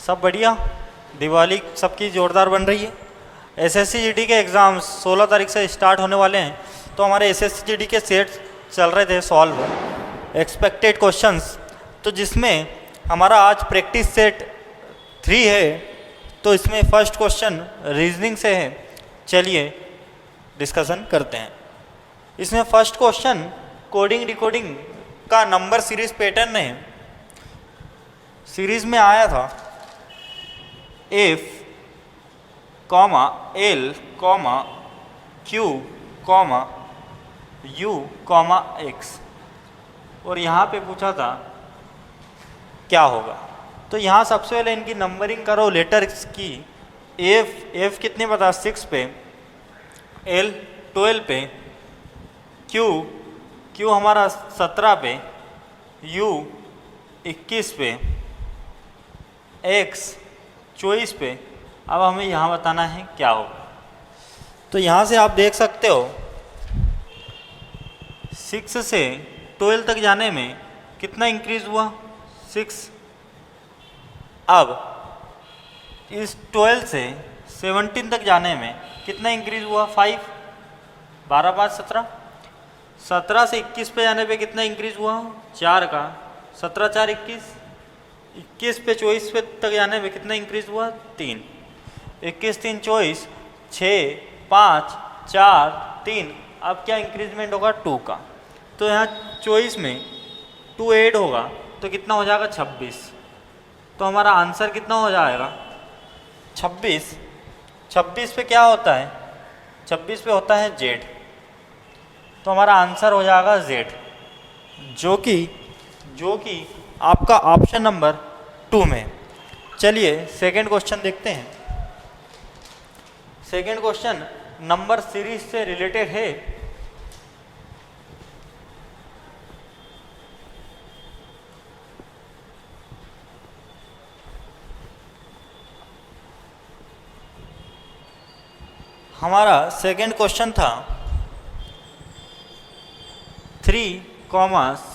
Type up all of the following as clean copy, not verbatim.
सब बढ़िया। दिवाली सबकी ज़ोरदार बन रही है। एसएससी जीडी के एग्ज़ाम्स 16 तारीख से स्टार्ट होने वाले हैं, तो हमारे एसएससी जीडी के सेट चल रहे थे सॉल्व एक्सपेक्टेड क्वेश्चंस, तो जिसमें हमारा आज प्रैक्टिस सेट 3 है। तो इसमें फर्स्ट क्वेश्चन रीजनिंग से है। चलिए डिस्कशन करते हैं। इसमें फर्स्ट क्वेश्चन कोडिंग डिकोडिंग का नंबर सीरीज पैटर्न है। सीरीज में आया था F, L, Q, U, X, और यहाँ पे पूछा था क्या होगा। तो यहाँ सबसे पहले इनकी नंबरिंग करो लेटर्स की। F कितने पता 6 पे, L 12 पे, Q हमारा 17 पे, U 21 पे, X 24 पे। अब हमें यहाँ बताना है क्या होगा। तो यहाँ से आप देख सकते हो 6 से 12 तक जाने में कितना इंक्रीज हुआ 6। अब इस 12 से 17 तक जाने में कितना इंक्रीज हुआ 5। 12 5 17। 17 से 21 पे जाने पे कितना इंक्रीज हुआ 4 का। 17 4 21। 21 पे 24 पे तक जाने में कितना इंक्रीज हुआ 3। 21 3 24। 6 5 4 3। अब क्या इंक्रीजमेंट होगा 2 का। तो यहाँ 24 में 2 ऐड होगा तो कितना हो जाएगा 26। तो हमारा आंसर कितना हो जाएगा 26। 26 पे क्या होता है 26 पे होता है Z। तो हमारा आंसर हो जाएगा Z, जो कि आपका ऑप्शन नंबर 2 में। चलिए सेकंड क्वेश्चन देखते हैं। सेकंड क्वेश्चन नंबर सीरीज से रिलेटेड है। हमारा सेकंड क्वेश्चन था 3,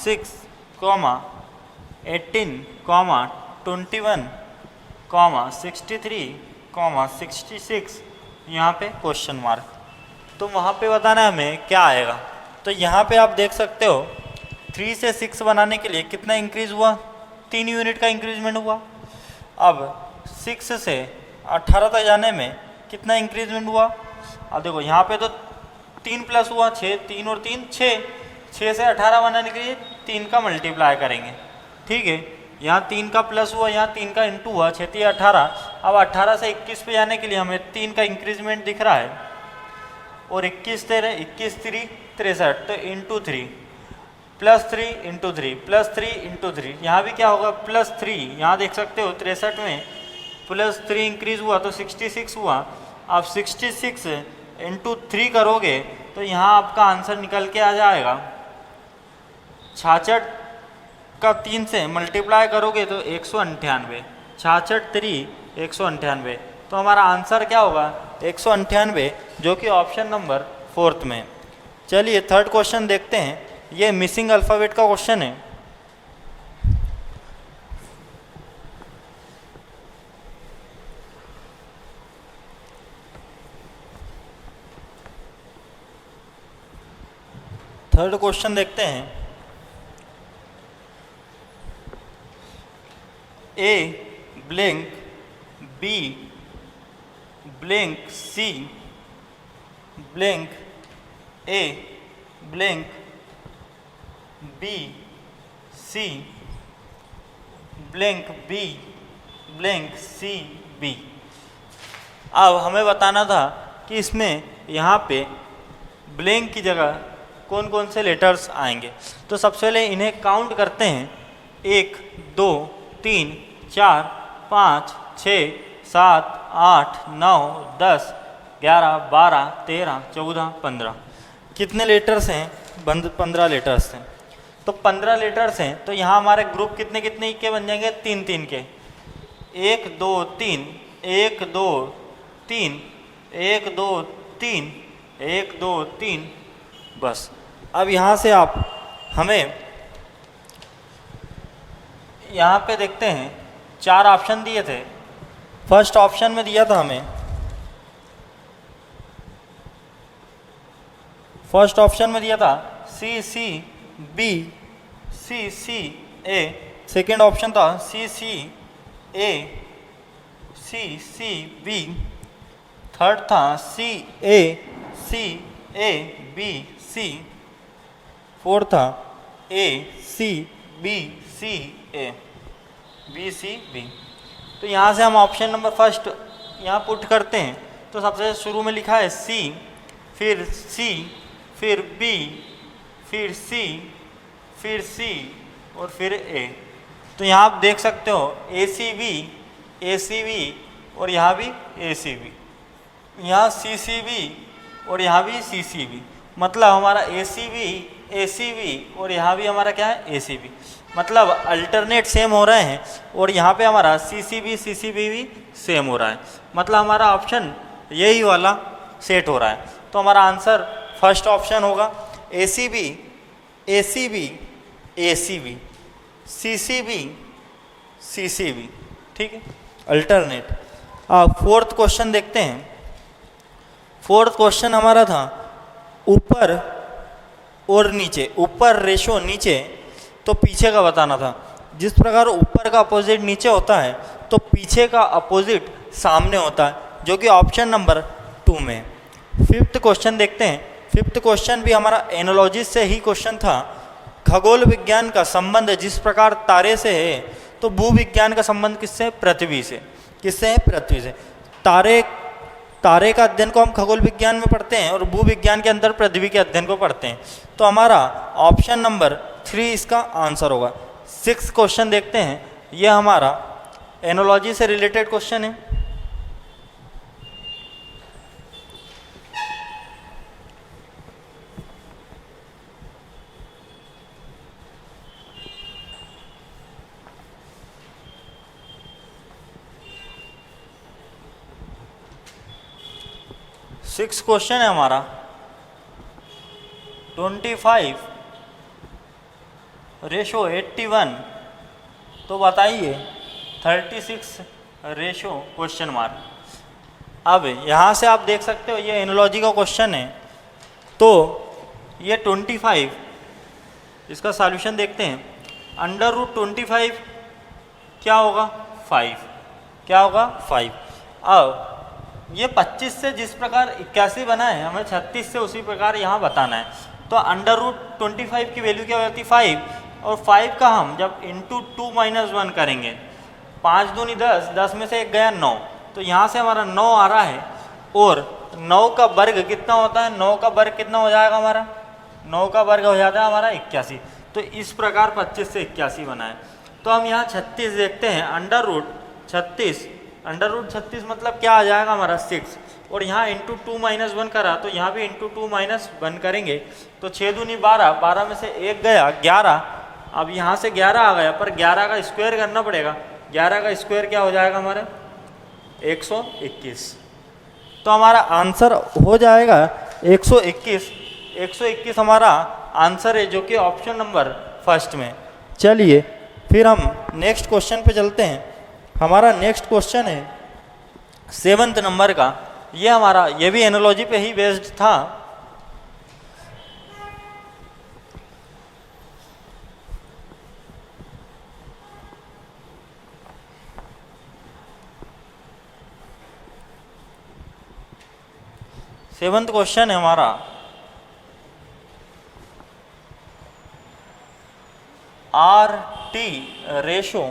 6, 18, 21, 63, 66, यहाँ पे क्वेश्चन मार्क। तो वहाँ पे बताना है हमें क्या आएगा। तो यहाँ पे आप देख सकते हो 3 से 6 बनाने के लिए कितना इंक्रीज हुआ 3 यूनिट का इंक्रीजमेंट हुआ। अब 6 से 18 तक जाने में कितना इंक्रीजमेंट हुआ। अब देखो यहाँ पे तो 3 प्लस हुआ 6, 3 और 3 6। 6 से 18 बनाने के लिए 3 का मल्टीप्लाई करेंगे, ठीक है। यहाँ 3 का प्लस हुआ, यहाँ 3 का इंटू हुआ, 6 3 18। अब 18 से 21 पे जाने के लिए हमें 3 का इंक्रीजमेंट दिख रहा है। और 21 3 63, तो into 3 plus 3 into 3 plus 3 into 3। यहाँ भी क्या होगा +3। यहाँ देख सकते हो 63 में +3 इंक्रीज हुआ तो 66 हुआ। आप 66 इंटू 3 करोगे तो यहाँ आपका आंसर निकल के आ जाएगा 66 का 3 से मल्टीप्लाई करोगे तो 198। 66 3 198। तो हमारा आंसर क्या होगा 198, जो कि ऑप्शन नंबर 4 में। चलिए थर्ड क्वेश्चन देखते हैं। ये मिसिंग अल्फ़ाबेट का क्वेश्चन है। थर्ड क्वेश्चन देखते हैं। A blank B blank C blank A blank B C blank B blank C B। अब हमें बताना था कि इसमें यहाँ पे ब्लैंक की जगह कौन कौन से लेटर्स आएंगे। तो सबसे पहले इन्हें काउंट करते हैं। 1 2 3 4 5 6 7 8 9 10 11 12 13 14 15। कितने लेटर्स हैं 15 लेटर्स हैं। तो 15 लेटर्स हैं तो यहाँ हमारे ग्रुप कितने कितने के बन जाएंगे 3 3 के। 1 2 3 1 2 3 1 2 3 1 2 3 बस। अब यहाँ से आप हमें यहाँ पे देखते हैं 4 ऑप्शन दिए थे फर्स्ट ऑप्शन में दिया था हमें, फर्स्ट ऑप्शन में दिया था सी सी बी सी सी ए, सेकेंड ऑप्शन था सी सी ए सी सी बी, थर्ड था सी ए बी सी, फोर्थ था A C B C A B C B. तो यहाँ से हम ऑप्शन नंबर फर्स्ट यहाँ पुट करते हैं। तो सबसे शुरू में लिखा है सी, फिर सी, फिर बी, फिर सी, फिर सी और फिर ए। तो यहाँ आप देख सकते हो ए सी बी और यहाँ भी ए सी बी, यहाँ सी सी बी और यहाँ भी सी सी बी, मतलब हमारा ए सी बी और यहाँ भी हमारा क्या है ए सी बी, मतलब अल्टरनेट सेम हो रहे हैं और यहाँ पे हमारा सी सी बी भी सेम हो रहा है, मतलब हमारा ऑप्शन यही वाला सेट हो रहा है। तो हमारा आंसर फर्स्ट ऑप्शन होगा A C B A C B C C B, ठीक है, अल्टरनेट। अब फोर्थ क्वेश्चन देखते हैं। फोर्थ क्वेश्चन हमारा था ऊपर और नीचे, ऊपर रेशो नीचे, तो पीछे का बताना था। जिस प्रकार ऊपर का अपोजिट नीचे होता है तो पीछे का अपोजिट सामने होता है, जो कि ऑप्शन नंबर 2 में। फिफ्थ क्वेश्चन देखते हैं। फिफ्थ क्वेश्चन भी हमारा एनालॉजी से ही क्वेश्चन था। खगोल विज्ञान का संबंध जिस प्रकार तारे से है, तो भूविज्ञान का संबंध किससे है? पृथ्वी से। किससे है? पृथ्वी से। तारे का अध्ययन को हम खगोल विज्ञान में पढ़ते हैं और भूविज्ञान के अंदर पृथ्वी के अध्ययन को पढ़ते हैं। तो हमारा ऑप्शन नंबर 3 इसका आंसर होगा। सिक्स क्वेश्चन देखते हैं। यह हमारा एनालॉजी से रिलेटेड क्वेश्चन है। सिक्स क्वेश्चन है हमारा 25:81, तो बताइए 36:? अब यहाँ से आप देख सकते हो ये एनालॉजी का क्वेश्चन है। तो ये 25, इसका सॉल्यूशन देखते हैं। √25 क्या होगा? 5। क्या होगा? 5। अब ये 25 से जिस प्रकार 81 बना है, हमें 36 से उसी प्रकार यहाँ बताना है। तो √25 की वैल्यू क्या हो जाती है? 5। और 5 का हम जब इंटू 2 - 1 करेंगे, 5 दूनी 10, 10 में से 1 गया 9, तो यहाँ से हमारा 9 आ रहा है। और 9 का वर्ग कितना होता है? 9 का वर्ग कितना हो जाएगा हमारा? 9 का वर्ग हो जाता है हमारा 81। तो इस प्रकार 25 से 81 बना है। तो हम यहाँ 36 देखते हैं। √36 मतलब क्या आ जाएगा हमारा? 6। और यहाँ इंटू 2 - 1 करा, तो यहाँ भी इंटू 2 - 1 करेंगे, तो 6 दूनी 12, 12 में से 1 गया 11। अब यहाँ से 11 आ गया, पर 11 का स्क्वायर करना पड़ेगा। 11 का स्क्वायर क्या हो जाएगा हमारा? 121। तो हमारा आंसर हो जाएगा 121। 121 हमारा आंसर है, जो कि ऑप्शन नंबर फर्स्ट में। चलिए फिर हम नेक्स्ट क्वेश्चन पे चलते हैं। हमारा नेक्स्ट क्वेश्चन है 7th नंबर का। ये भी एनालॉजी पे ही बेस्ड था। सेवंथ क्वेश्चन है हमारा RT ratio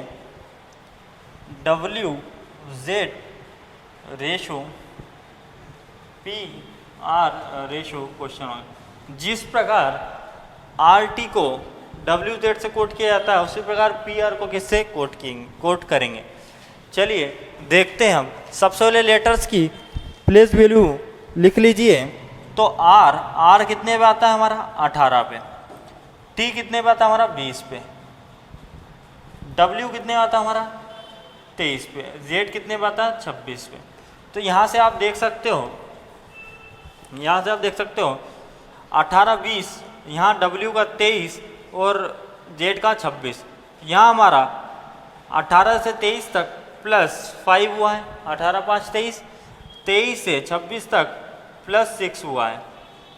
WZ ratio PR ratio question. जिस प्रकार RT को WZ से कोट किया जाता है, उसी प्रकार PR को किससे कोट करेंगे। चलिए देखते हैं हम। सबसे पहले लेटर्स की प्लेस वैल्यू लिख लीजिए। तो R कितने पे आता है हमारा? 18 पे। T कितने पे आता है हमारा? 20 पे। W कितने पे आता है हमारा? 23 पे। Z कितने पे आता है? 26 पे। तो यहाँ से आप देख सकते हो, 18 20, यहाँ W का 23 और Z का 26। यहाँ हमारा 18 से 23 तक प्लस 5 हुआ है, 18 5 23, 23 से 26 तक प्लस 6 हुआ है।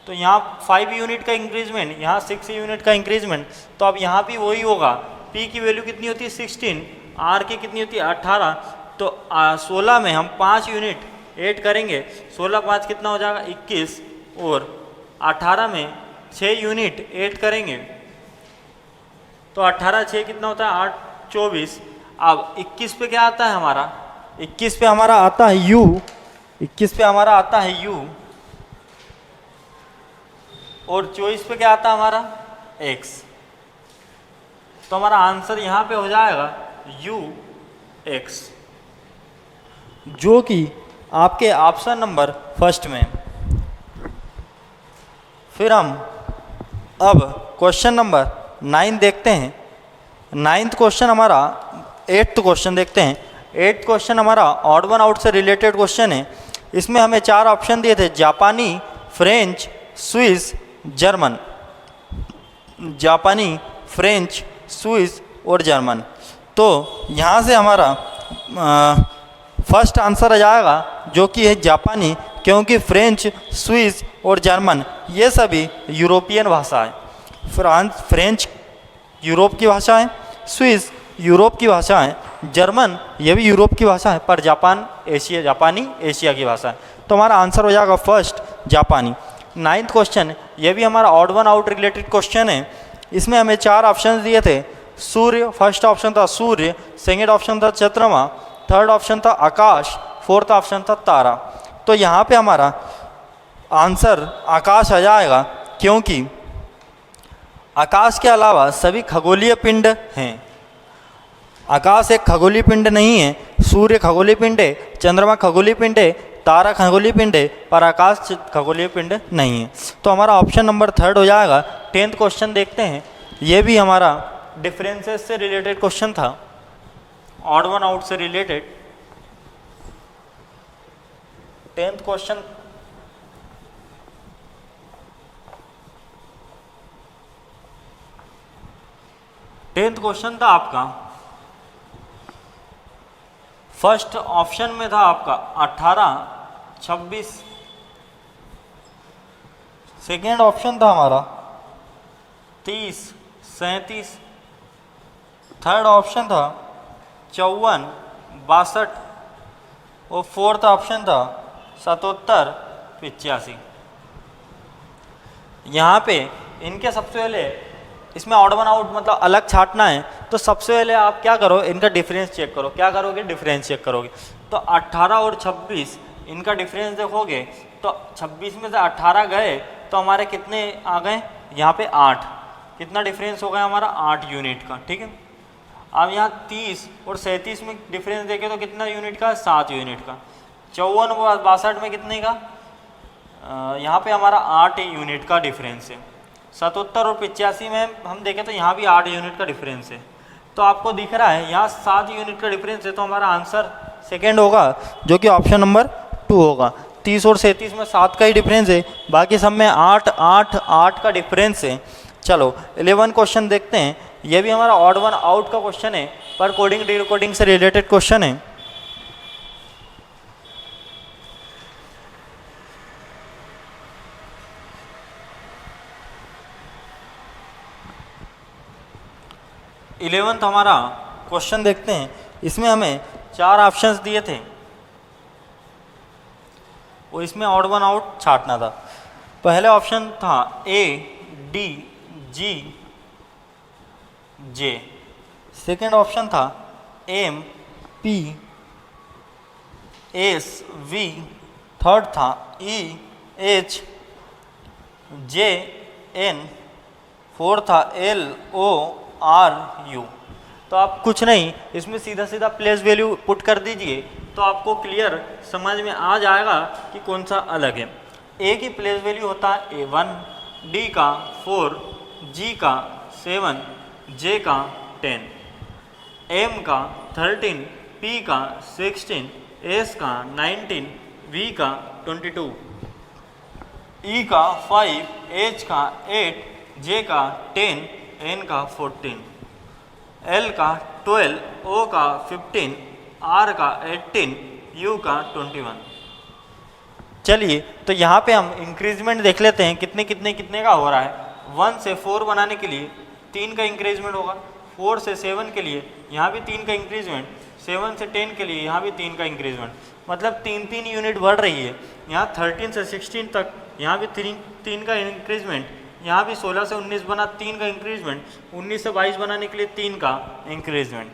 तो यहाँ 5 यूनिट का इंक्रीजमेंट, यहाँ 6 यूनिट का इंक्रीजमेंट। तो अब यहाँ भी वही होगा, P की वैल्यू कितनी होती है 16, R की कितनी होती है 18। तो 16 में हम 5 यूनिट ऐड करेंगे, 16 5 कितना हो जाएगा 21, और 18 में 6 यूनिट ऐड करेंगे तो 18 6 कितना होता है 8 24। अब 21 पे क्या आता है हमारा, 21 पे हमारा आता है U, 21 पे हमारा आता है U, और 24 पे क्या आता है हमारा X। तो हमारा आंसर यहाँ पे हो जाएगा UX, जो कि आपके ऑप्शन नंबर फर्स्ट में। फिर हम अब क्वेश्चन नंबर 9 देखते हैं। 9th क्वेश्चन हमारा 8th क्वेश्चन देखते हैं। 8th क्वेश्चन हमारा ऑड वन आउट से रिलेटेड क्वेश्चन है। इसमें हमें 4 ऑप्शन दिए थे, जापानी, फ्रेंच, स्विस, जर्मन। जापानी, फ्रेंच, स्विस और जर्मन। तो यहाँ से हमारा फर्स्ट आंसर आ जाएगा जो कि है जापानी, क्योंकि फ्रेंच, स्विस और जर्मन ये सभी यूरोपियन भाषा है। फ्रेंच यूरोप की भाषा है, स्विस यूरोप की भाषा है, जर्मन ये भी यूरोप की भाषा है, पर जापानी एशिया की भाषा है। तो हमारा आंसर हो जाएगा फर्स्ट जापानी। 9th क्वेश्चन ये भी हमारा odd one out related question है। इसमें हमें 4 ऑप्शन दिए थे। सूर्य, फर्स्ट ऑप्शन था सूर्य, सेकेंड ऑप्शन था चंद्रमा, थर्ड ऑप्शन था आकाश, फोर्थ ऑप्शन था तारा। तो यहाँ पे हमारा आंसर आकाश आ जाएगा, क्योंकि आकाश के अलावा सभी खगोलीय पिंड हैं। आकाश एक खगोलीय पिंड नहीं है, सूर्य खगोलीय पिंड है, चंद्रमा खगोलीय पिंड है, तारा खगोलीय पिंड है, पर आकाश खगोलीय पिंड नहीं है। तो हमारा ऑप्शन नंबर 3 हो जाएगा। 10th क्वेश्चन देखते हैं। ये भी हमारा डिफरेंसेस से रिलेटेड क्वेश्चन था, ऑड वन आउट से रिलेटेड। 10th क्वेश्चन था आपका, फर्स्ट ऑप्शन में था आपका 18 26, सेकेंड ऑप्शन था हमारा 30 37, थर्ड ऑप्शन था 54 62, और फोर्थ ऑप्शन था 77 85। यहाँ पे इनके सबसे पहले, इसमें ऑड वन आउट मतलब अलग छांटना है, तो सबसे पहले आप क्या करो, इनका डिफरेंस चेक करो। क्या करोगे, डिफरेंस चेक करोगे। तो 18 और 26 इनका डिफरेंस देखोगे तो 26 में से 18 गए तो हमारे कितने आ गए, यहाँ पे 8। कितना डिफरेंस हो गया हमारा, 8 यूनिट का। ठीक है। अब यहाँ 30 और 37 में डिफरेंस देखें तो कितना यूनिट का, 7 यूनिट का। 54 और 62 में कितने का, यहाँ पे हमारा 8 यूनिट का डिफरेंस है। 77 और 85 में हम देखें तो यहाँ भी 8 यूनिट का डिफरेंस है। तो आपको दिख रहा है यहाँ 7 यूनिट का डिफरेंस है, तो हमारा आंसर सेकेंड होगा, जो कि ऑप्शन नंबर 2 होगा। 30 और 37 में 7 का ही डिफरेंस है, बाकी सब में 8 8 8 का डिफरेंस है। चलो 11 क्वेश्चन देखते हैं। यह भी हमारा ऑड वन आउट का क्वेश्चन है, पर कोडिंग डिकोडिंग से रिलेटेड क्वेश्चन है। इलेवेंथ हमारा क्वेश्चन देखते हैं। इसमें हमें 4 ऑप्शंस दिए थे, वो इसमें ऑड वन आउट छांटना था। पहले ऑप्शन था A D G J, second option था M P S V, third था E H J N, fourth था L O R U। तो आप कुछ नहीं, इसमें सीधा सीधा प्लेस वैल्यू पुट कर दीजिए, तो आपको क्लियर समझ में आ जाएगा कि कौन सा अलग है। A की प्लेस वैल्यू होता है A1, D का 4, G का 7, J का 10, M का 13, P का 16, S का 19, V का 22, E का 5, H का 8, J का 10, N का 14, L का 12, O का 15, R का 18, U का 21। चलिए तो यहाँ पे हम इंक्रीजमेंट देख लेते हैं कितने कितने कितने का हो रहा है। 1 से 4 बनाने के लिए 3 का इंक्रीजमेंट होगा, 4 से 7 के लिए यहाँ भी 3 का इंक्रीजमेंट, 7 से 10 के लिए यहाँ भी 3 का इंक्रीजमेंट, मतलब 3 यूनिट बढ़ रही है। यहाँ 13 से 16 तक यहाँ भी 3 का इंक्रीजमेंट, यहाँ भी 16 से 19 बना 3 का इंक्रीजमेंट, 19 से 22 बनाने के लिए 3 का इंक्रीजमेंट,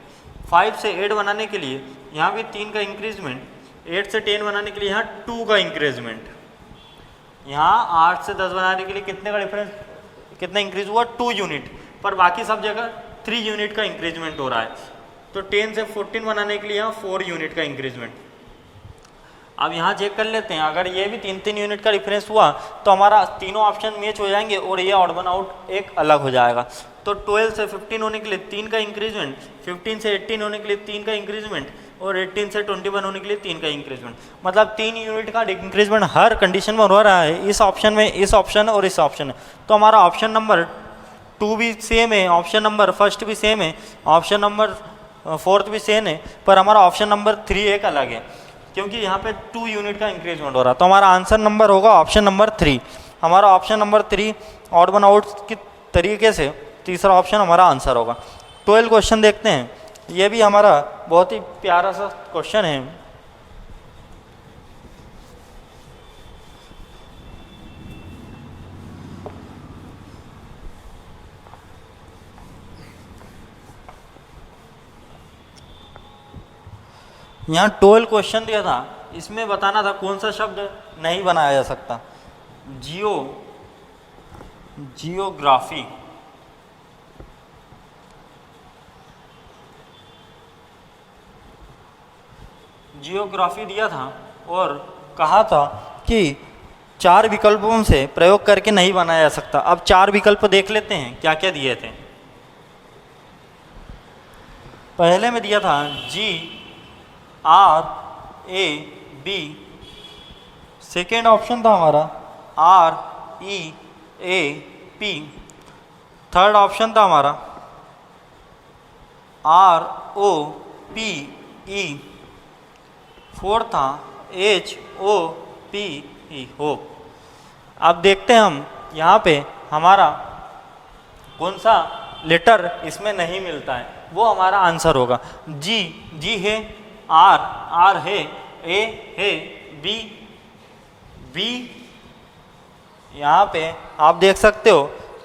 5 से 8 बनाने के लिए यहाँ भी 3 का इंक्रीजमेंट, 8 से 10 बनाने के लिए यहाँ 2 का इंक्रीजमेंट, यहाँ 8 से 10 बनाने के लिए कितने का डिफरेंस, कितना इंक्रीज हुआ 2 यूनिट, पर बाकी सब जगह 3 यूनिट का इंक्रीजमेंट हो रहा है। तो 10 से 14 बनाने के लिए यहाँ 4 यूनिट का इंक्रीजमेंट। अब यहाँ चेक कर लेते हैं, अगर ये भी 3 यूनिट का डिफरेंस हुआ तो हमारा तीनों ऑप्शन मैच हो जाएंगे और ये ऑड वन आउट एक अलग हो जाएगा। तो 12 से 15 होने के लिए 3 का इंक्रीजमेंट, 15 से 18 होने के लिए 3 का इंक्रीजमेंट और 18 से 21 होने के लिए 3 का इंक्रीजमेंट, मतलब 3 यूनिट का इंक्रीजमेंट हर कंडीशन में हो रहा है, इस ऑप्शन में, इस ऑप्शन और इस ऑप्शन में। तो हमारा ऑप्शन नंबर 2 भी सेम है, ऑप्शन नंबर फर्स्ट भी सेम है, ऑप्शन नंबर 4th भी सेम है, पर हमारा ऑप्शन नंबर 3 एक अलग है क्योंकि यहाँ पे 2 यूनिट का इंक्रीजमेंट हो रहा है। तो हमारा आंसर नंबर होगा ऑप्शन नंबर 3। हमारा option number 3 odd one out के तरीके से तीसरा ऑप्शन हमारा आंसर होगा। 12 क्वेश्चन देखते हैं, ये भी हमारा बहुत ही प्यारा सा क्वेश्चन है। यहाँ 12 क्वेश्चन दिया था, इसमें बताना था कौन सा शब्द नहीं बनाया जा सकता। जियोग्राफी, जियोग्राफी दिया था और कहा था कि 4 विकल्पों से प्रयोग करके नहीं बनाया जा सकता। अब 4 विकल्प देख लेते हैं क्या क्या दिए थे। पहले में दिया था GRAB, सेकेंड ऑप्शन था हमारा REAP, थर्ड ऑप्शन था हमारा ROPE, फोर्थ था HOPE, होप। अब देखते हैं हम यहाँ पे हमारा कौन सा लेटर इसमें नहीं मिलता है, वो हमारा आंसर होगा। जी है, आर है, ए है, बी, यहाँ पे आप देख सकते हो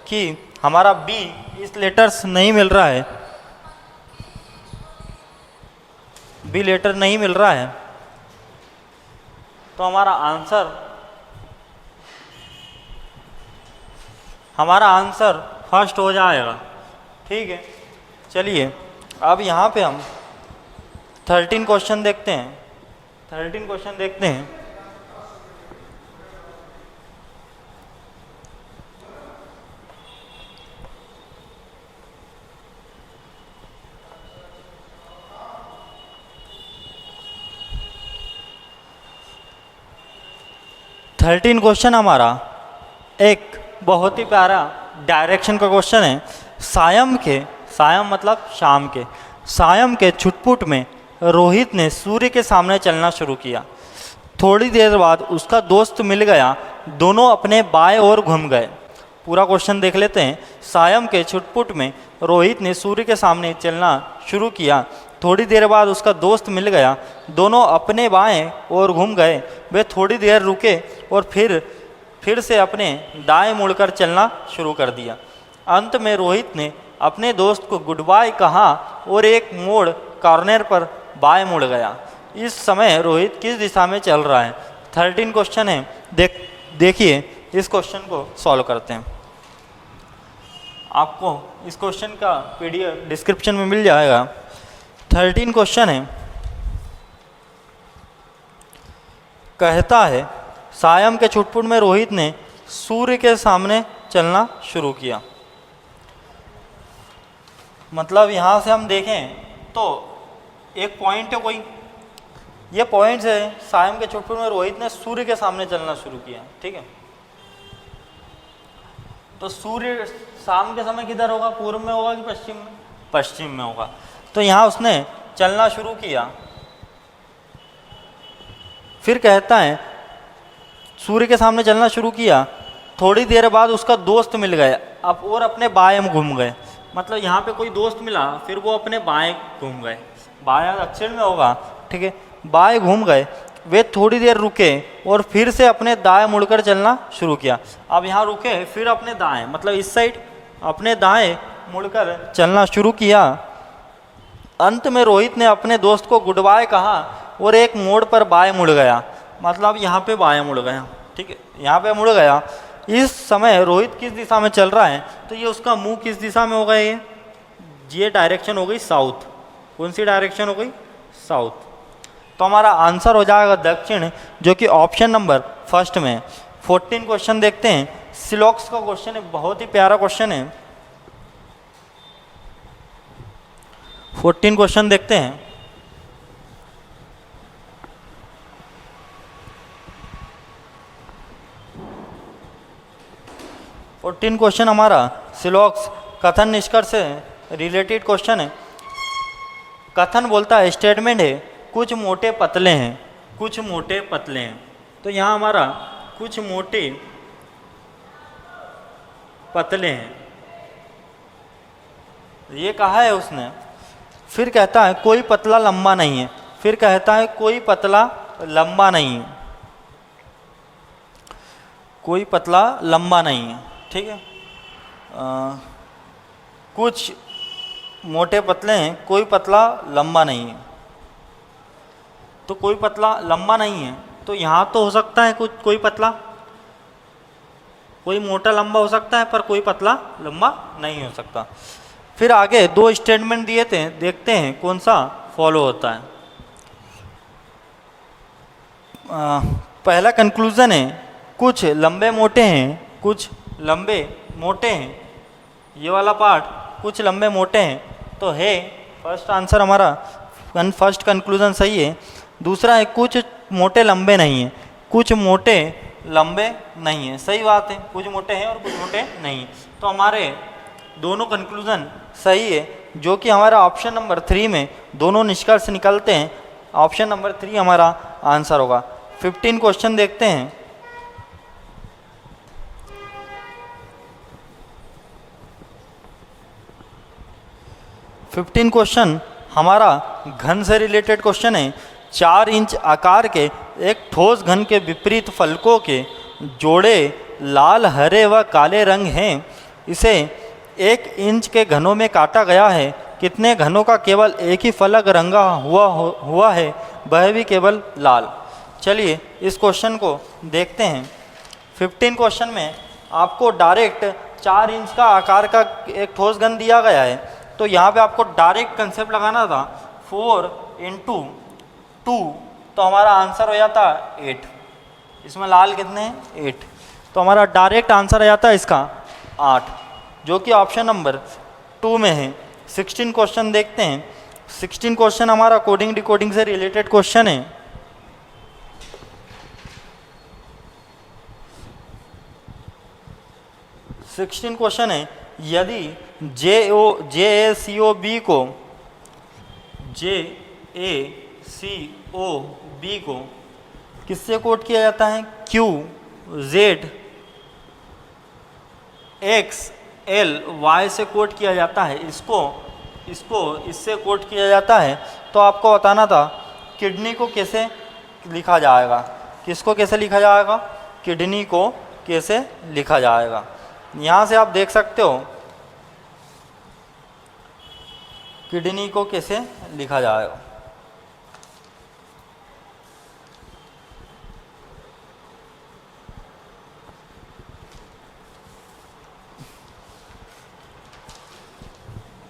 कि हमारा बी इस लेटर्स नहीं मिल रहा है, बी लेटर नहीं मिल रहा है, तो हमारा आंसर फर्स्ट हो जाएगा। ठीक है, चलिए अब यहाँ पे हम 13 क्वेश्चन देखते हैं। 13 क्वेश्चन देखते हैं। थर्टीन क्वेश्चन हमारा एक बहुत ही प्यारा डायरेक्शन का क्वेश्चन है। सायं मतलब शाम के, सायं के छुटपुट में रोहित ने सूर्य के सामने चलना शुरू किया। थोड़ी देर बाद उसका दोस्त मिल गया, दोनों अपने बाएं ओर घूम गए। पूरा क्वेश्चन देख लेते हैं। सायं के छुटपुट में रोहित ने सूर्य के सामने चलना शुरू किया। थोड़ी देर बाद उसका दोस्त मिल गया, दोनों अपने बाएं ओर घूम गए। वे थोड़ी देर रुके और फिर से अपने दाएं मुड़कर चलना शुरू कर दिया। अंत में रोहित ने अपने दोस्त को गुड बाय कहा और एक मोड़ कॉर्नर पर बाएं मुड़ गया। इस समय रोहित किस दिशा में चल रहा है? 13 क्वेश्चन है, देखिए इस क्वेश्चन को सॉल्व करते हैं। आपको इस क्वेश्चन का PDF डिस्क्रिप्शन में मिल जाएगा। 13 क्वेश्चन है, कहता है सायं के छुटपुट में रोहित ने सूर्य के सामने चलना शुरू किया। मतलब यहाँ से हम देखें तो एक पॉइंट है, कोई ये पॉइंट है, सायं के छुटपुट में रोहित ने सूर्य के सामने चलना शुरू किया। ठीक है, तो सूर्य शाम के समय किधर होगा? पूर्व में होगा कि पश्चिम में? पश्चिम में होगा। तो यहाँ उसने चलना शुरू किया। फिर कहता है सूर्य के सामने चलना शुरू किया, थोड़ी देर बाद उसका दोस्त मिल गया अब और अपने बाएं में घूम गए। मतलब यहाँ पे कोई दोस्त मिला, फिर वो अपने बाएं घूम गए, बाएं दक्षिण में होगा, ठीक है, बाएं घूम गए। वे थोड़ी देर रुके और फिर से अपने दाएं मुड़कर चलना शुरू किया। अब यहाँ रुके, फिर अपने दाएं, मतलब इस साइड अपने दाएं मुड़कर चलना शुरू किया। अंत में रोहित ने अपने दोस्त को गुड बाय कहा और एक मोड़ पर बाएं मुड़ गया। मतलब यहाँ पे बाएं मुड़ गया, ठीक है, यहाँ पे मुड़ गया। इस समय रोहित किस दिशा में चल रहा है, तो ये उसका मुंह किस दिशा में होगा, ये डायरेक्शन हो गई साउथ। कौन सी डायरेक्शन हो गई, साउथ। तो हमारा आंसर हो जाएगा दक्षिण, जो कि ऑप्शन नंबर फर्स्ट में। 14 क्वेश्चन देखते हैं। सिलॉक्स का क्वेश्चन है, बहुत ही प्यारा क्वेश्चन है। 14 क्वेश्चन देखते हैं। क्वेश्चन हमारा सिलॉक्स कथन निष्कर्ष से रिलेटेड क्वेश्चन है। कथन बोलता है, स्टेटमेंट है कुछ मोटे पतले हैं, कुछ मोटे पतले हैं। तो यहाँ हमारा कुछ मोटे पतले हैं, ये कहा है उसने। फिर कहता है कोई पतला लंबा नहीं है, फिर कहता है कोई पतला लंबा नहीं है, कोई पतला लंबा नहीं है, ठीक है। कुछ मोटे पतले हैं, कोई पतला लंबा नहीं है। तो कोई पतला लंबा नहीं है, तो यहाँ तो हो सकता है कुछ कोई पतला, कोई मोटा लंबा हो सकता है, पर कोई पतला लंबा नहीं हो सकता। फिर आगे दो स्टेटमेंट दिए थे, देखते हैं कौन सा फॉलो होता है। पहला कंक्लूजन है कुछ लंबे मोटे हैं, कुछ लंबे मोटे हैं, ये वाला पार्ट कुछ लंबे मोटे हैं, तो है फर्स्ट आंसर हमारा, फर्स्ट कंक्लूजन सही है। दूसरा है कुछ मोटे लंबे नहीं हैं, कुछ मोटे लंबे नहीं हैं, सही बात है, कुछ मोटे हैं और कुछ मोटे नहीं हैं। तो हमारे दोनों कंक्लूजन सही है, जो कि हमारा ऑप्शन नंबर 3 में दोनों निष्कर्ष निकलते हैं। ऑप्शन नंबर 3 हमारा आंसर होगा। 15 क्वेश्चन देखते हैं। क्वेश्चन हमारा घन से रिलेटेड क्वेश्चन है। 4 इंच आकार के एक ठोस घन के विपरीत फलकों के जोड़े लाल, हरे व काले रंग हैं। इसे 1 इंच के घनों में काटा गया है। कितने घनों का केवल एक ही फलक रंगा हुआ है, वह भी केवल लाल। चलिए इस क्वेश्चन को देखते हैं। 15 क्वेश्चन में आपको डायरेक्ट 4 इंच का आकार का एक ठोस घन दिया गया है, तो यहाँ पे आपको डायरेक्ट कंसेप्ट लगाना था 4 × 2, तो हमारा आंसर हो जाता 8। इसमें लाल कितने हैं, 8, तो हमारा डायरेक्ट आंसर आ जाता है इसका 8, जो कि ऑप्शन नंबर 2 में है। 16 क्वेश्चन देखते हैं। 16 क्वेश्चन हमारा कोडिंग डिकोडिंग से रिलेटेड क्वेश्चन है। क्वेश्चन है, यदि JACOB को किससे कोड किया जाता है, Q, Z, X, L, Y से कोड किया जाता है। इसको इससे कोड किया जाता है। तो आपको बताना था किडनी को कैसे लिखा जाएगा, किसको कैसे लिखा जाएगा, किडनी को कैसे लिखा जाएगा। यहाँ से आप देख सकते हो किडनी को कैसे लिखा जाएगा।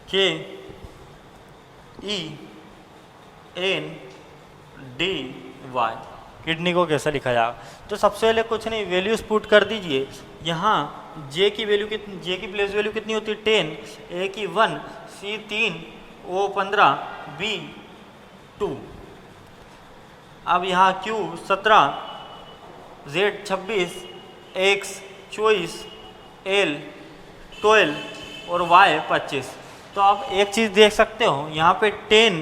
KENDY, किडनी को कैसे लिखा जाएगा। तो सबसे पहले कुछ नहीं, वैल्यूज पुट कर दीजिए। यहाँ J की वैल्यू कितनी, J की प्लेस वैल्यू कितनी होती है 10, A की 1, C 3, O 15, B 2। अब यहाँ Q 17, Z 26, X 24, L 12 और Y 25। तो आप एक चीज़ देख सकते हो, यहाँ पे 10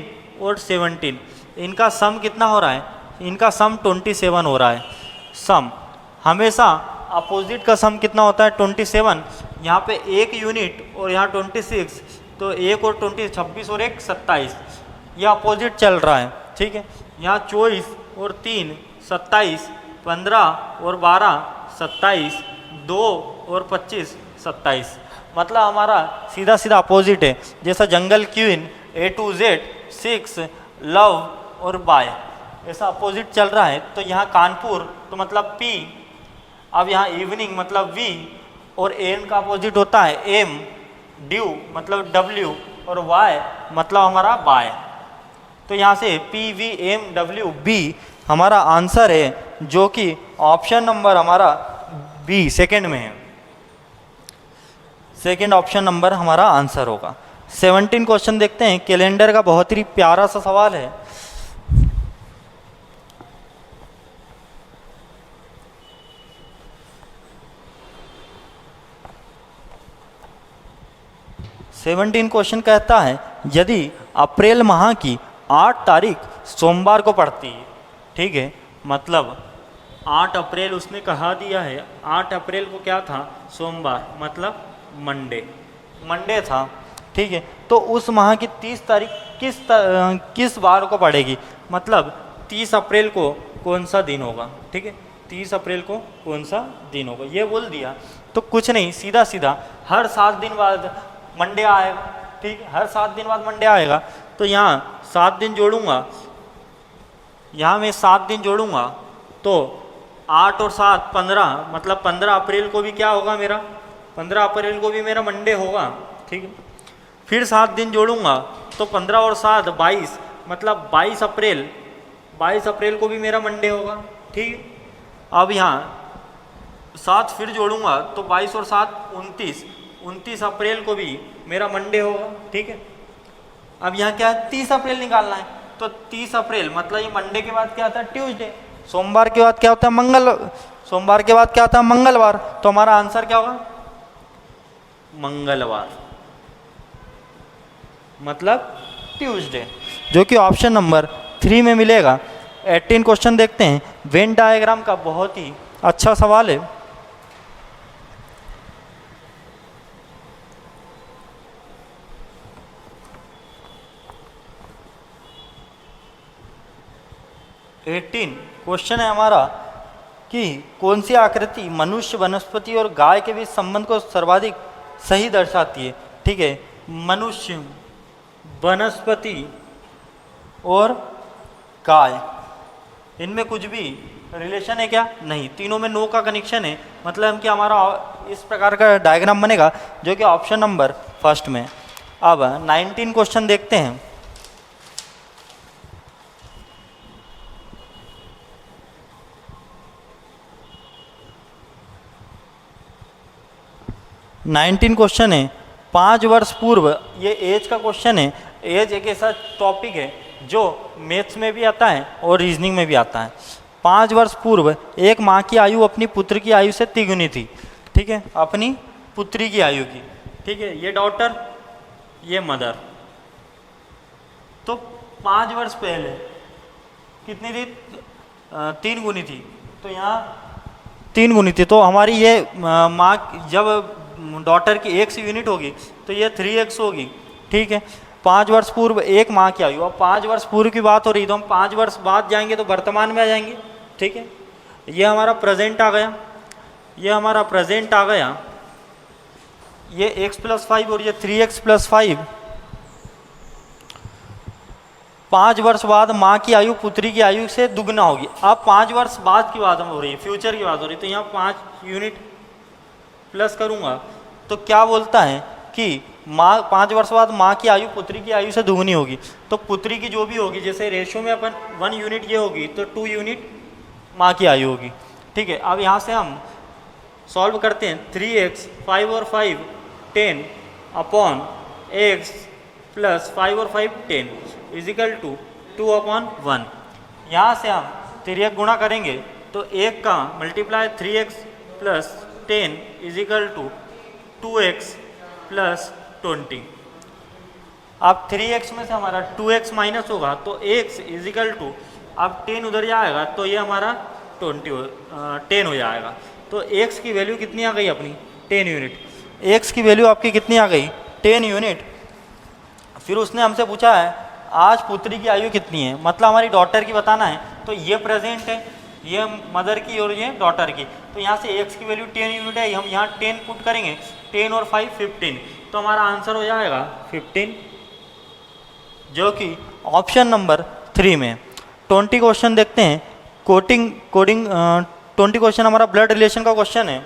और 17 इनका सम कितना हो रहा है, इनका सम 27 हो रहा है। सम हमेशा अपोजिट का सम कितना होता है 27। यहाँ पे 1 यूनिट और यहाँ 26, तो 1 और 20 26 और 1 27, यह अपोजिट चल रहा है। ठीक है, यहाँ 24 और 3 27, 15 और 12 27, 2 और 25 27। मतलब हमारा सीधा सीधा अपोजिट है। जैसा jungle queen, A to Z, 6, love और बाय, ऐसा अपोजिट चल रहा है। तो यहाँ कानपुर तो मतलब P, अब यहाँ इवनिंग मतलब V, और एन का अपोजिट होता है M, ड्यू मतलब W, और Y मतलब हमारा बाय। तो यहाँ से PVMWB हमारा आंसर है, जो कि ऑप्शन नंबर हमारा बी सेकंड में है। सेकंड ऑप्शन नंबर हमारा आंसर होगा। 17 क्वेश्चन देखते हैं। कैलेंडर का बहुत ही प्यारा सा सवाल है। सेवनटीन क्वेश्चन कहता है, यदि अप्रैल माह की 8 तारीख सोमवार को पड़ती है, ठीक है, मतलब 8 अप्रैल उसने कहा दिया है, 8 अप्रैल को क्या था सोमवार, मतलब मंडे था। ठीक है, तो उस माह की 30 तारीख किस बार को पड़ेगी, मतलब 30 अप्रैल को कौन सा दिन होगा। ठीक है, 30 अप्रैल को कौन सा दिन होगा ये बोल दिया। तो कुछ नहीं, सीधा सीधा हर 7 दिन बाद मंडे आएगा। ठीक है, हर 7 दिन बाद मंडे आएगा। तो यहाँ 7 दिन जोड़ूंगा, यहाँ मैं 7 दिन जोड़ूंगा, तो 8 और 7 15, मतलब 15 अप्रैल को भी क्या होगा मेरा, 15 अप्रैल को भी मेरा मंडे होगा। ठीक है, फिर 7 दिन जोड़ूंगा, तो 15 और 7 22, मतलब 22 अप्रैल को भी मेरा मंडे होगा। ठीक है, अब यहाँ 7 फिर जोड़ूंगा, तो 22 और 7 29 अप्रैल को भी मेरा मंडे होगा। ठीक है, अब यहाँ क्या है 30 अप्रैल निकालना है, तो 30 अप्रैल मतलब ये मंडे के बाद क्या आता है ट्यूसडे, सोमवार के बाद क्या होता है सोमवार के बाद क्या आता है मंगलवार। तो हमारा आंसर क्या होगा मंगलवार, मतलब ट्यूसडे, जो कि ऑप्शन नंबर 3 में मिलेगा। 18 क्वेश्चन देखते हैं। वेन डायग्राम का बहुत ही अच्छा सवाल है। क्वेश्चन है हमारा कि कौन सी आकृति मनुष्य, वनस्पति और गाय के बीच संबंध को सर्वाधिक सही दर्शाती है। ठीक है, मनुष्य, वनस्पति और गाय, इनमें कुछ भी रिलेशन है क्या, नहीं, तीनों में नो का कनेक्शन है। मतलब कि हमारा इस प्रकार का डायग्राम बनेगा, जो कि ऑप्शन नंबर फर्स्ट में। अब 19 क्वेश्चन देखते हैं। क्वेश्चन है 5 वर्ष पूर्व, ये एज का क्वेश्चन है। एज एक ऐसा टॉपिक है जो मैथ्स में भी आता है और रीजनिंग में भी आता है। 5 वर्ष पूर्व एक माँ की आयु अपनी पुत्र की आयु से तिगुनी थी। ठीक है, अपनी पुत्री की आयु की। ठीक है, ये डॉटर, ये मदर। तो 5 वर्ष पहले कितनी थी, 3 गुनी थी। तो यहाँ 3 गुनी थी, तो हमारी ये माँ जब डॉटर की x यूनिट होगी तो ये 3x होगी। ठीक है, 5 वर्ष पूर्व एक माह की आयु। अब 5 वर्ष पूर्व की बात हो रही, तो हम 5 वर्ष बाद जाएंगे तो वर्तमान में आ जाएंगे। ठीक है, ये हमारा प्रेजेंट आ गया, ये हमारा प्रेजेंट आ गया, ये x + 5 और ये 3x + 5। 5 वर्ष बाद माँ की आयु पुत्री की आयु से दुगना होगी। अब 5 वर्ष बाद की बात हो रही है, फ्यूचर की बात हो रही है, तो यहाँ 5 यूनिट प्लस करूँगा तो क्या बोलता है कि माँ 5 वर्ष बाद माँ की आयु पुत्री की आयु से दुगनी होगी। तो पुत्री की जो भी होगी, जैसे रेशियो में अपन 1 यूनिट ये होगी, तो 2 यूनिट माँ की आयु होगी। ठीक है, अब यहाँ से हम सॉल्व करते हैं। 3x 5 और 5 10 अपॉन x प्लस 5 और 5 10 इजिकल टू 2/1। यहाँ से हम 3x गुणा करेंगे तो 1 का multiply 3x plus 10 equal to 2x plus 20। अब 3x में से हमारा 2x माइनस होगा, तो x इजिकल टू अब 10 उधर जाएगा तो ये हमारा 10 हो जाएगा। तो x की वैल्यू कितनी आ गई अपनी 10 यूनिट। x की वैल्यू आपकी कितनी आ गई 10 यूनिट। फिर उसने हमसे पूछा है आज पुत्री की आयु कितनी है, मतलब हमारी डॉटर की बताना है। तो ये प्रेजेंट है, ये मदर की और ये डॉटर की। तो यहाँ से x की वैल्यू 10 यूनिट है, हम यहाँ 10 पुट करेंगे, 10 और 5 15, तो हमारा आंसर हो जाएगा 15, जो कि ऑप्शन नंबर 3 में। 20 क्वेश्चन देखते हैं। कोडिंग 20 क्वेश्चन हमारा ब्लड रिलेशन का क्वेश्चन है।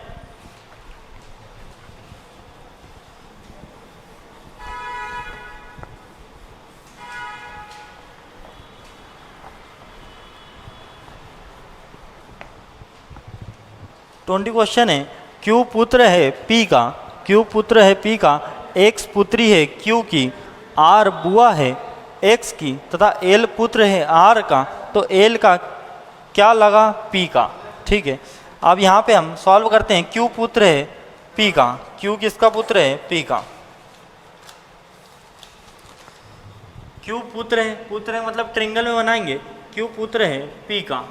क्वेश्चन है क्यू पुत्र है पी का, क्यू पुत्र है पी का, एक्स पुत्री है क्यू की, आर बुआ है एक्स की तथा एल पुत्र है आर का, तो एल का क्या लगा पी का। ठीक है, अब यहाँ पे हम सॉल्व करते हैं। क्यू पुत्र है पी का, क्यू किसका पुत्र है पी का, क्यू पुत्र है मतलब ट्रिंगल में बनाएंगे, क्यू पुत्र है पी का।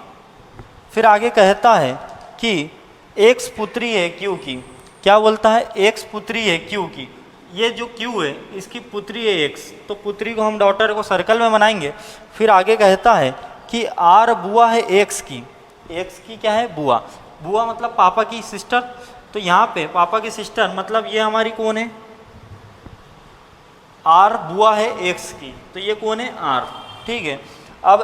फिर आगे कहता है कि एक्स पुत्री है क्यू की, क्या बोलता है एक्स पुत्री है क्यू की, ये जो क्यू है इसकी पुत्री है एक्स, तो पुत्री को हम डॉटर को सर्कल में बनाएंगे। फिर आगे कहता है कि आर बुआ है एक्स की क्या है बुआ, बुआ मतलब पापा की सिस्टर, तो यहाँ पे पापा की सिस्टर मतलब ये हमारी कौन है आर बुआ है एक्स की, तो ये कौन है आर। ठीक है, अब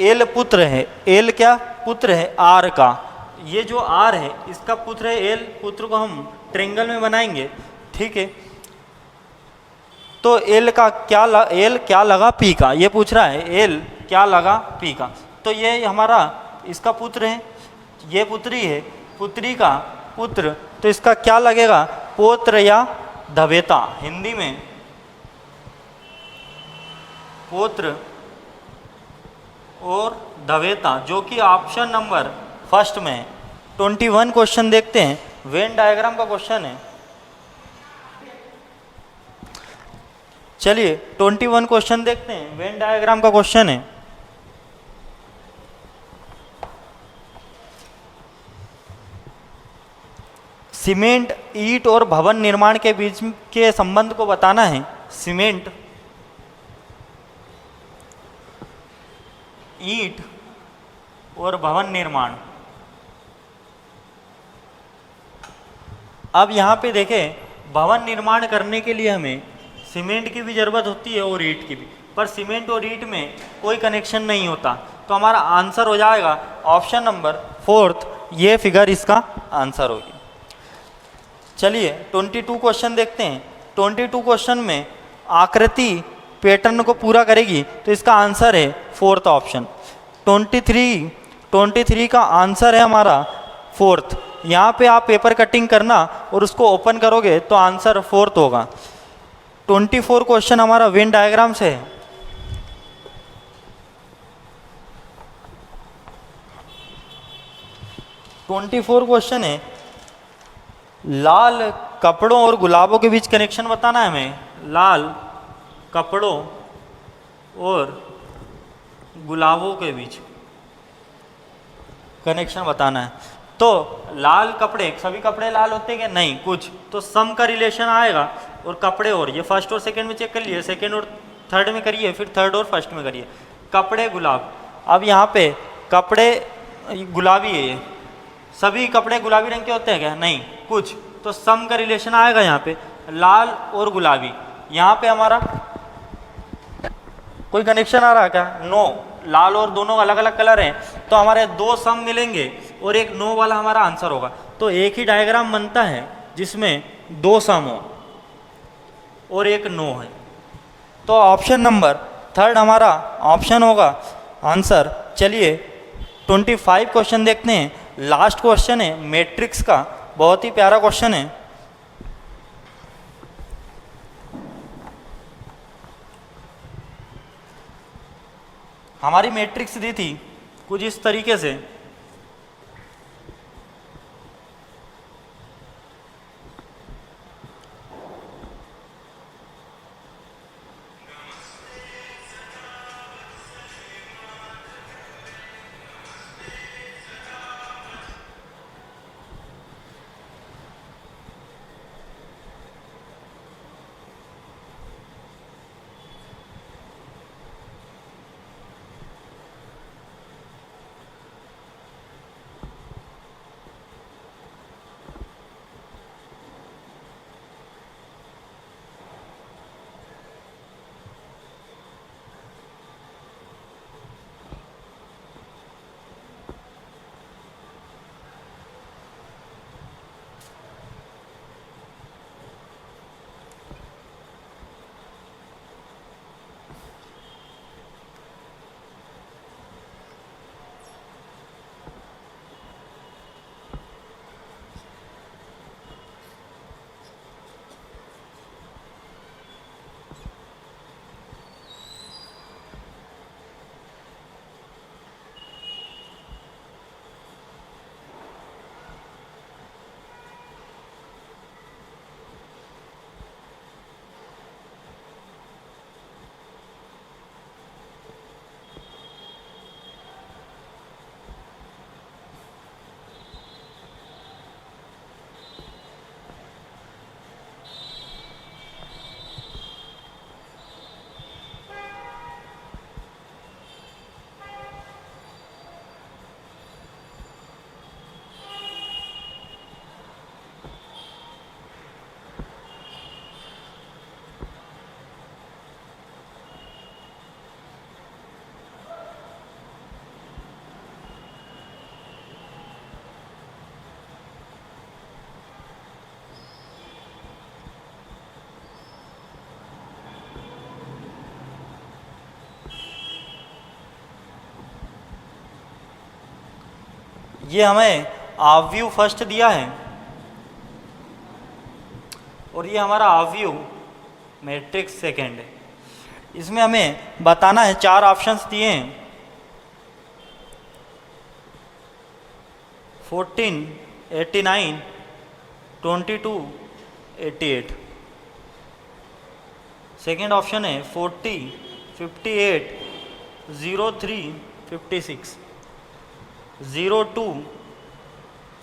एल पुत्र है, एल क्या पुत्र है आर का, ये जो आर है इसका पुत्र है एल, पुत्र को हम ट्रायंगल में बनाएंगे। ठीक है, तो एल क्या लगा पी का, ये पूछ रहा है एल क्या लगा पी का, तो ये हमारा इसका पुत्र है, ये पुत्री है, पुत्री का पुत्र, तो इसका क्या लगेगा पोत्र या धवेता, हिंदी में पोत्र और धवेता, जो कि ऑप्शन नंबर फर्स्ट में है। 21 क्वेश्चन देखते हैं, वेन डायग्राम का क्वेश्चन है। चलिए 21 क्वेश्चन देखते हैं, वेन डायग्राम का क्वेश्चन है। सीमेंट ईंट और भवन निर्माण के बीच के संबंध को बताना है। सीमेंट ईंट और भवन निर्माण। अब यहाँ पे देखें, भवन निर्माण करने के लिए हमें सीमेंट की भी ज़रूरत होती है और ईंट की भी, पर सीमेंट और ईंट में कोई कनेक्शन नहीं होता, तो हमारा आंसर हो जाएगा ऑप्शन नंबर 4, ये फिगर इसका आंसर होगी। चलिए 22 क्वेश्चन देखते हैं। 22 क्वेश्चन में आकृति पैटर्न को पूरा करेगी, तो इसका आंसर है 4th ऑप्शन। 23 का आंसर है हमारा 4th। यहाँ पे आप पेपर कटिंग करना और उसको ओपन करोगे तो आंसर 4th होगा। 24 क्वेश्चन हमारा वेन डायग्राम से है। क्वेश्चन है, लाल कपड़ों और गुलाबों के बीच कनेक्शन बताना है हमें। लाल कपड़ों और गुलाबों के बीच कनेक्शन बताना है। तो लाल कपड़े, सभी कपड़े लाल होते हैं क्या? नहीं, कुछ तो सम का रिलेशन आएगा, और कपड़े और ये फर्स्ट और सेकंड में चेक कर लिए, सेकंड और थर्ड में करिए, फिर थर्ड और फर्स्ट में करिए। कपड़े गुलाब, अब यहाँ पे कपड़े गुलाबी है, ये सभी कपड़े गुलाबी रंग के होते हैं क्या? नहीं, कुछ तो सम का रिलेशन आएगा यहाँ पे, लाल और गुलाबी। यहाँ पे हमारा कोई कनेक्शन आ रहा है क्या? नो, लाल और दोनों अलग अलग कलर हैं, तो हमारे दो सम मिलेंगे और एक नो वाला हमारा आंसर होगा। तो एक ही डायग्राम बनता है जिसमें दो सम हो और एक नो है, तो ऑप्शन नंबर 3 हमारा ऑप्शन होगा आंसर। चलिए 25 क्वेश्चन देखते हैं, लास्ट क्वेश्चन है मैट्रिक्स का, बहुत ही प्यारा क्वेश्चन है। हमारी मैट्रिक्स दी थी कुछ इस तरीके से, ये हमें आव्यूह फर्स्ट दिया है और ये हमारा आव्यूह मैट्रिक्स सेकेंड है। इसमें हमें बताना है, 4 ऑप्शंस दिए हैं, 14, 89, 22, 88। सेकेंड ऑप्शन है 40, 58, 03, 56, 02,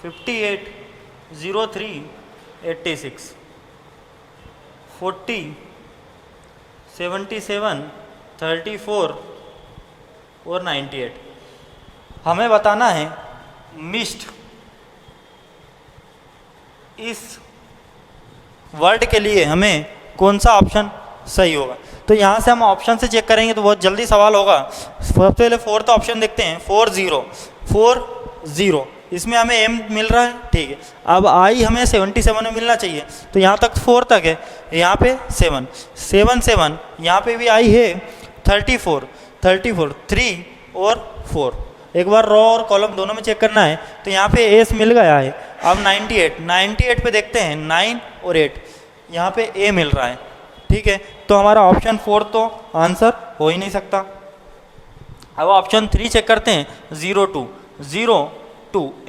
58, 03, 86, 40, 77, 34 और 98। हमें बताना है मिस्ड इस वर्ड के लिए हमें कौन सा ऑप्शन सही होगा। तो यहाँ से हम ऑप्शन से चेक करेंगे तो बहुत जल्दी सवाल होगा। सबसे पहले 4th ऑप्शन देखते हैं, 40, इसमें हमें m मिल रहा है, ठीक है। अब i हमें 77 में मिलना चाहिए, तो यहाँ तक 4 तक है, यहाँ पे 7, 7, यहाँ पे भी i है, 34, 3 और 4। एक बार रो और कॉलम दोनों में चेक करना है, तो यहाँ पे s मिल गया है। अब 98 पे देखते हैं, 9 और 8, यहाँ पे a मिल रहा है, ठीक है। तो हमारा ऑप्शन 4 तो आंसर हो ही नहीं सकता। अब ऑप्शन 3 चेक करते हैं, 02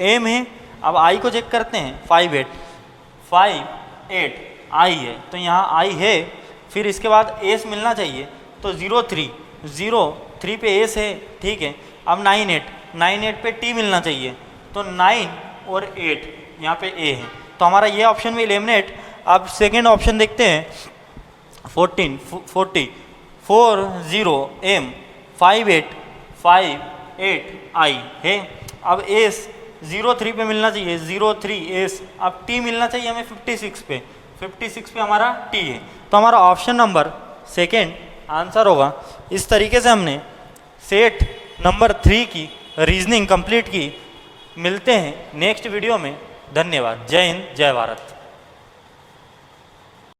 m है। अब i को चेक करते हैं, 58 i है, तो यहाँ i है। फिर इसके बाद s मिलना चाहिए, तो 03 पे s है, ठीक है। अब 98 पे t मिलना चाहिए, तो 9 और 8 यहाँ पे a है, तो हमारा ये ऑप्शन भी एलिमिनेट। अब सेकेंड ऑप्शन देखते हैं, 40 m 58 i है। अब s 03 पे मिलना चाहिए, 03 s। अब t मिलना चाहिए हमें 56 पे हमारा t है, तो हमारा ऑप्शन नंबर सेकेंड आंसर होगा। इस तरीके से हमने सेट नंबर 3 की रीजनिंग कंप्लीट की। मिलते हैं नेक्स्ट वीडियो में। धन्यवाद। जय हिंद, जय भारत।